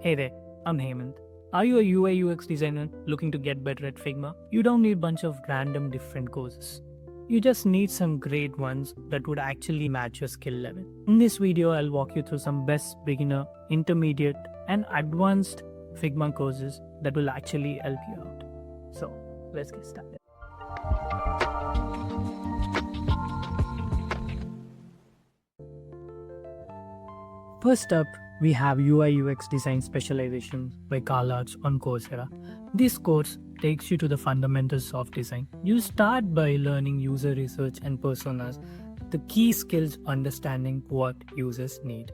Hey there, I'm Hemant. Are you a UI UX designer looking to get better at Figma? You don't need a bunch of random different courses. You just need some great ones that would actually match your skill level. In this video, I'll walk you through some best beginner, intermediate, and advanced Figma courses that will actually help you out. So, let's get started. First up, we have UI UX Design Specialization by Carl Arts on Coursera. This course takes you to the fundamentals of design. You start by learning user research and personas, the key skills understanding what users need.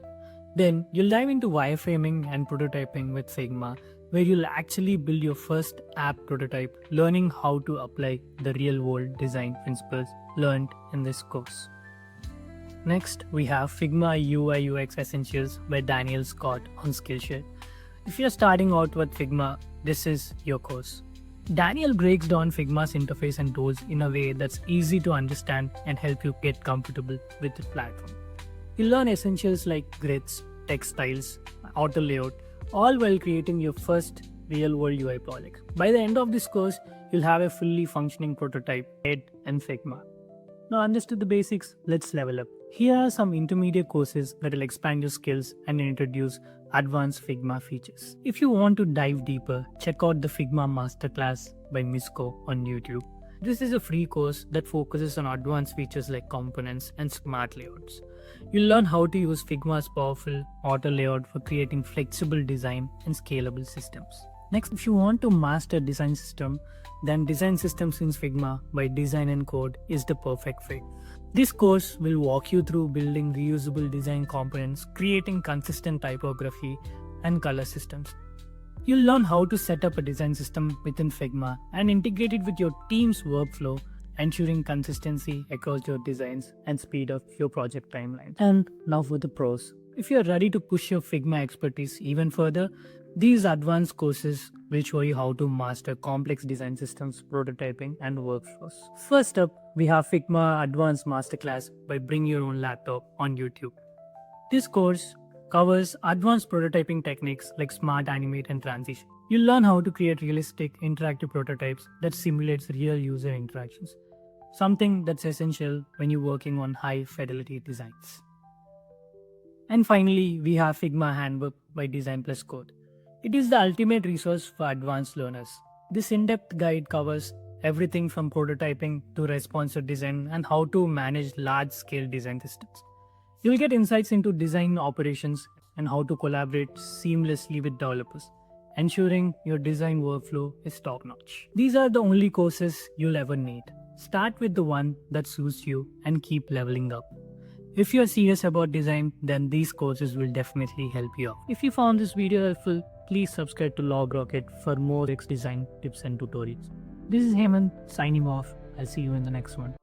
Then you'll dive into wireframing and prototyping with Figma, where you'll actually build your first app prototype, learning how to apply the real-world design principles learned in this course. Next, we have Figma UI UX Essentials by Daniel Scott on Skillshare. If you're starting out with Figma, this is your course. Daniel breaks down Figma's interface and tools in a way that's easy to understand and help you get comfortable with the platform. You'll learn essentials like grids, text styles, auto layout, all while creating your first real-world UI project. By the end of this course, you'll have a fully functioning prototype, head, and Figma. Now understood the basics, let's level up. Here are some intermediate courses that will expand your skills and introduce advanced Figma features. If you want to dive deeper, check out the Figma Masterclass by Misko on YouTube. This is a free course that focuses on advanced features like components and smart layouts. You'll learn how to use Figma's powerful auto layout for creating flexible design and scalable systems. Next, if you want to master design system, then Design Systems in Figma by Design and Code is the perfect fit. This course will walk you through building reusable design components, creating consistent typography and color systems. You'll learn how to set up a design system within Figma and integrate it with your team's workflow, ensuring consistency across your designs and speed up your project timeline. And now for the pros. If you're ready to push your Figma expertise even further, these advanced courses will show you how to master complex design systems, prototyping, and workflows. First up, we have Figma Advanced Masterclass by Bring Your Own Laptop on YouTube. This course covers advanced prototyping techniques like Smart Animate and Transition. You'll learn how to create realistic, interactive prototypes that simulates real user interactions, something that's essential when you're working on high-fidelity designs. And finally, we have Figma Handbook by Design Plus Code. It is the ultimate resource for advanced learners. This in-depth guide covers everything from prototyping to responsive design and how to manage large-scale design systems. You'll get insights into design operations and how to collaborate seamlessly with developers, ensuring your design workflow is top-notch. These are the only courses you'll ever need. Start with the one that suits you and keep leveling up. If you're serious about design, then these courses will definitely help you out. If you found this video helpful, please subscribe to LogRocket for more UX design tips and tutorials. This is Hemant signing off. I'll see you in the next one.